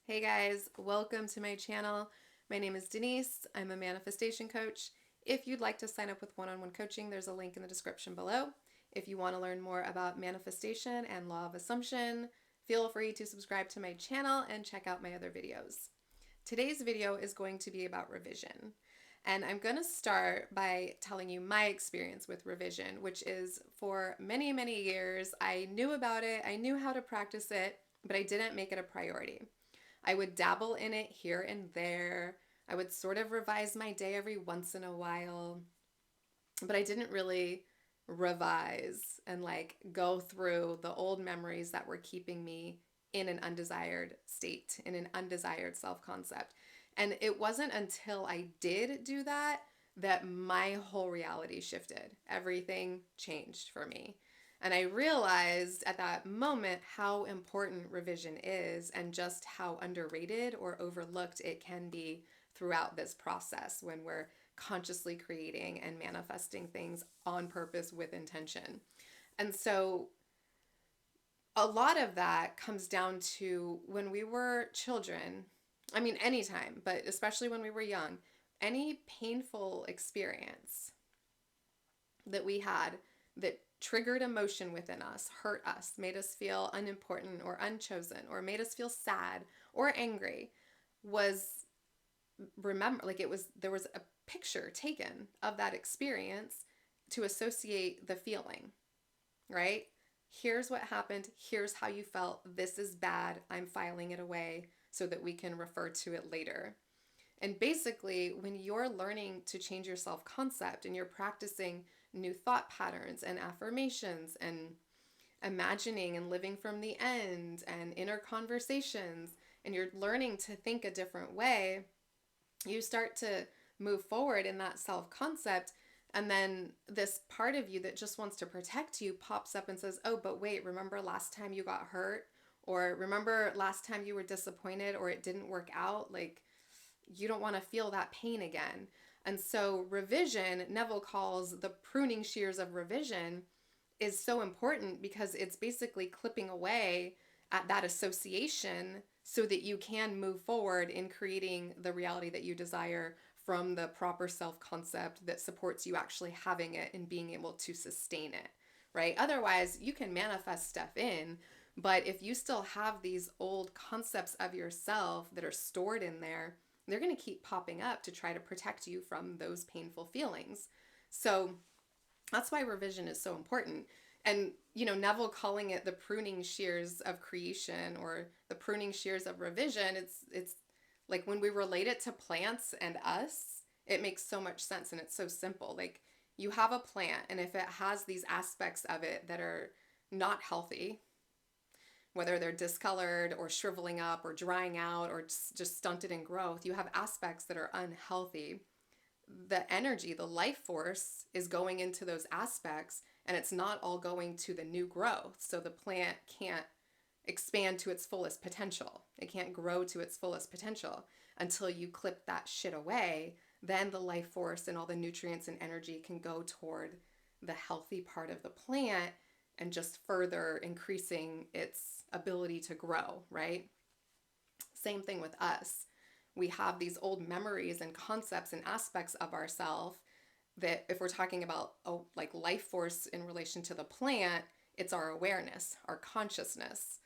Hey guys, welcome to my channel. My name is Denise. I'm a manifestation coach. If you'd like to sign up with one-on-one coaching, there's a link in the description below. If you want to learn more about manifestation and law of assumption, feel free to subscribe to my channel and check out my other videos. Today's video is going to be about revision. And I'm going to start by telling you my experience with revision, which is for many, many years, I knew about it, I knew how to practice it, but I didn't make it a priority. I would dabble in it here and there. I would sort of revise my day every once in a while, but I didn't really revise and go through the old memories that were keeping me in an undesired state, in an undesired self concept. And it wasn't until I did do that that my whole reality shifted. Everything changed for me. And I realized at that moment how important revision is and just how underrated or overlooked it can be throughout this process when we're consciously creating and manifesting things on purpose with intention. And so a lot of that comes down to when we were children. I mean, anytime, but especially when we were young, any painful experience that we had that triggered emotion within us, hurt us, made us feel unimportant or unchosen, or made us feel sad or angry was there was a picture taken of that experience to associate the feeling, right? Here's what happened. Here's how you felt. This is bad. I'm filing it away so that we can refer to it later. And basically, when you're learning to change your self concept and you're practicing new thought patterns and affirmations and imagining and living from the end and inner conversations, and you're learning to think a different way, you start to move forward in that self concept. And then this part of you that just wants to protect you pops up and says, oh, but wait, remember last time you got hurt? Or remember last time you were disappointed or it didn't work out? Like, you don't want to feel that pain again. And so, revision, Neville calls the pruning shears of revision, is so important because it's basically clipping away at that association so that you can move forward in creating the reality that you desire from the proper self concept that supports you actually having it and being able to sustain it, right? Otherwise, you can manifest stuff in, but if you still have these old concepts of yourself that are stored in there, they're going to keep popping up to try to protect you from those painful feelings. So, that's why revision is so important. And, Neville calling it the pruning shears of creation or the pruning shears of revision, it's like when we relate it to plants and us, it makes so much sense and it's so simple. Like you have a plant and if it has these aspects of it that are not healthy, whether they're discolored or shriveling up or drying out or just stunted in growth, you have aspects that are unhealthy. The energy, the life force is going into those aspects and it's not all going to the new growth. So the plant can't expand to its fullest potential. It can't grow to its fullest potential until you clip that shit away. Then the life force and all the nutrients and energy can go toward the healthy part of the plant and just further increasing its ability to grow, right? Same thing with us. We have these old memories and concepts and aspects of ourselves that if we're talking about like life force in relation to the plant, it's our awareness, our consciousness,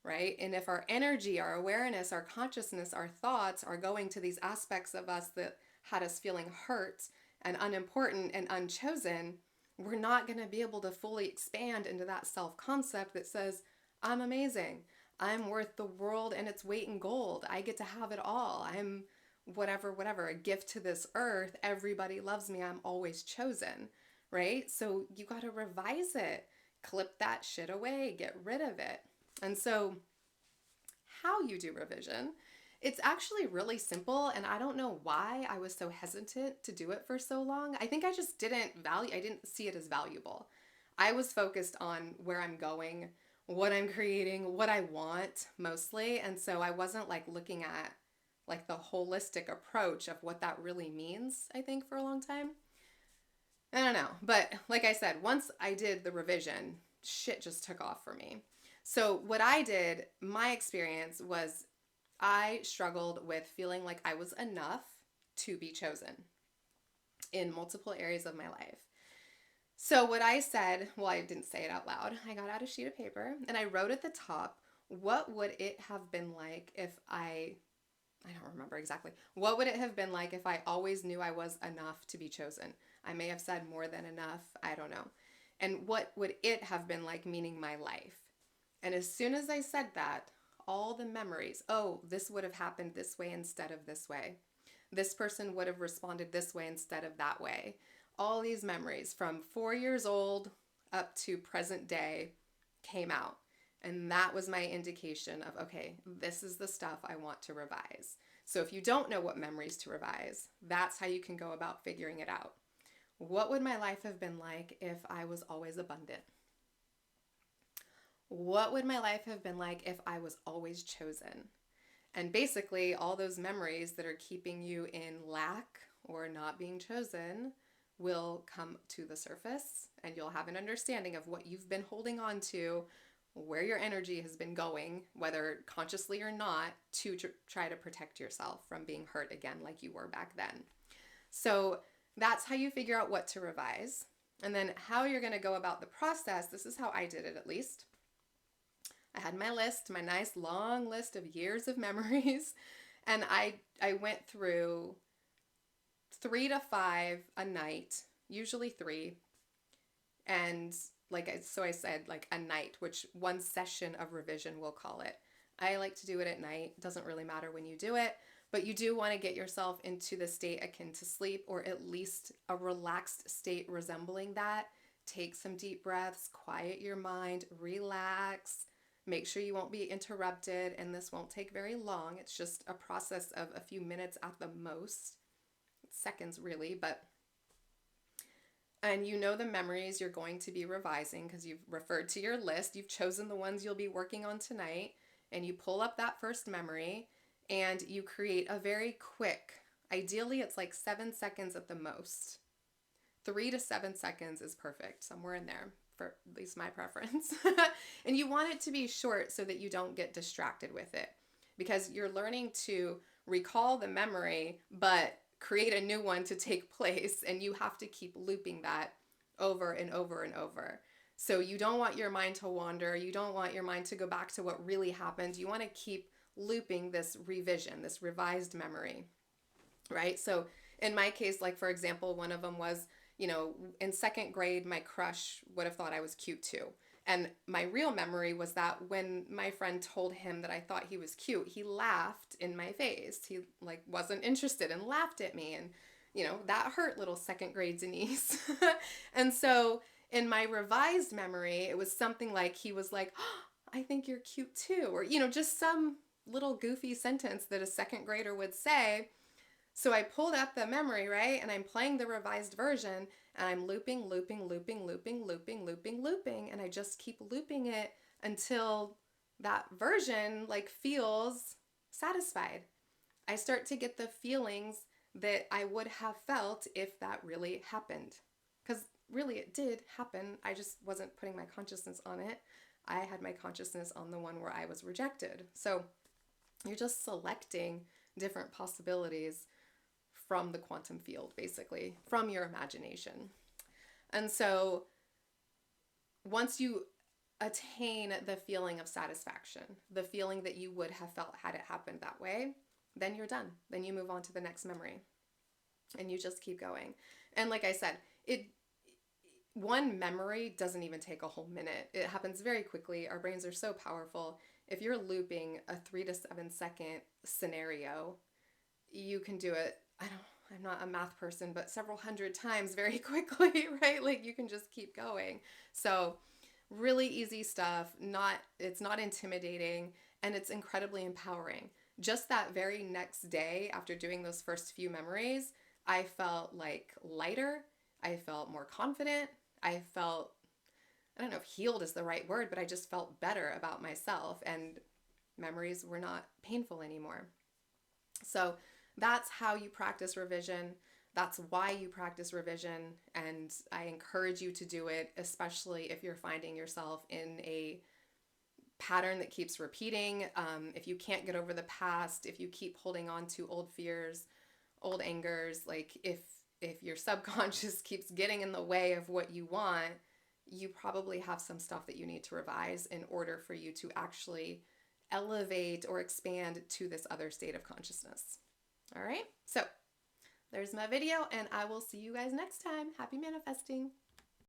right? And if our energy, our awareness, our consciousness, our thoughts are going to these aspects of us that had us feeling hurt and unimportant and unchosen, we're not going to be able to fully expand into that self concept that says, I'm amazing. I'm worth the world and its weight in gold. I get to have it all. I'm whatever, a gift to this earth. Everybody loves me. I'm always chosen, right? So you got to revise it, clip that shit away, get rid of it. And so, how you do revision, it's actually really simple. And I don't know why I was so hesitant to do it for so long. I think I just I didn't see it as valuable. I was focused on where I'm going, what I'm creating, what I want mostly. And so I wasn't like looking at like the holistic approach of what that really means, I think, for a long time. I don't know. But like I said, once I did the revision, shit just took off for me. So what I did, my experience was I struggled with feeling like I was enough to be chosen in multiple areas of my life. So, what I said, well, I didn't say it out loud. I got out a sheet of paper and I wrote at the top, what would it have been like if I don't remember exactly. What would it have been like if I always knew I was enough to be chosen? I may have said more than enough. I don't know. And what would it have been like, meaning my life? And as soon as I said that, all the memories, oh, this would have happened this way instead of this way. This person would have responded this way instead of that way. All these memories from 4 years old up to present day came out. And that was my indication of, okay, this is the stuff I want to revise. So if you don't know what memories to revise, that's how you can go about figuring it out. What would my life have been like if I was always abundant? What would my life have been like if I was always chosen? And basically, all those memories that are keeping you in lack or not being chosen will come to the surface, and you'll have an understanding of what you've been holding on to, where your energy has been going, whether consciously or not, to try to protect yourself from being hurt again like you were back then. So that's how you figure out what to revise. And then how you're going to go about the process, this is how I did it at least. I had my list, my nice long list of years of memories, and I went through 3 to 5 a night, usually 3, and so I said like a night, which one session of revision we'll call it. I like to do it at night. It doesn't really matter when you do it, but you do want to get yourself into the state akin to sleep, or at least a relaxed state resembling that. Take some deep breaths, quiet your mind, relax. Make sure you won't be interrupted, and this won't take very long. It's just a process of a few minutes at the most. Seconds really, and you know the memories you're going to be revising because you've referred to your list. You've chosen the ones you'll be working on tonight, and you pull up that first memory and you create a very quick, ideally it's like 7 seconds at the most. 3 to 7 seconds is perfect, somewhere in there, for at least my preference. And you want it to be short so that you don't get distracted with it, because you're learning to recall the memory, but create a new one to take place, and you have to keep looping that over and over and over. So you don't want your mind to wander. You don't want your mind to go back to what really happened. You want to keep looping this revision, this revised memory, right? So in my case, like for example, one of them was, in second grade, my crush would have thought I was cute too. And my real memory was that when my friend told him that I thought he was cute, he laughed in my face. He wasn't interested and laughed at me. And, that hurt little second grade Denise. And so in my revised memory, it was something like he was like, oh, I think you're cute too. Or, just some little goofy sentence that a second grader would say. So I pulled up the memory, right? And I'm playing the revised version, and I'm looping, looping, looping, looping, looping, looping, looping. And I just keep looping it until that version feels satisfied. I start to get the feelings that I would have felt if that really happened. Because really it did happen. I just wasn't putting my consciousness on it. I had my consciousness on the one where I was rejected. So you're just selecting different possibilities from the quantum field, basically, from your imagination. And so once you attain the feeling of satisfaction, the feeling that you would have felt had it happened that way, then you're done. Then you move on to the next memory, and you just keep going. And like I said, one memory doesn't even take a whole minute. It happens very quickly. Our brains are so powerful. If you're looping a 3 to 7 second scenario, you can do it, I'm not a math person, but several hundred times very quickly, right? You can just keep going. So really easy stuff. It's not intimidating, and it's incredibly empowering. Just that very next day after doing those first few memories, I felt lighter. I felt more confident. I felt, I don't know if healed is the right word, but I just felt better about myself, and memories were not painful anymore. So that's how you practice revision. That's why you practice revision. And I encourage you to do it, especially if you're finding yourself in a pattern that keeps repeating, if you can't get over the past, if you keep holding on to old fears, old angers, like if your subconscious keeps getting in the way of what you want, you probably have some stuff that you need to revise in order for you to actually elevate or expand to this other state of consciousness. All right, so there's my video, and I will see you guys next time. Happy manifesting.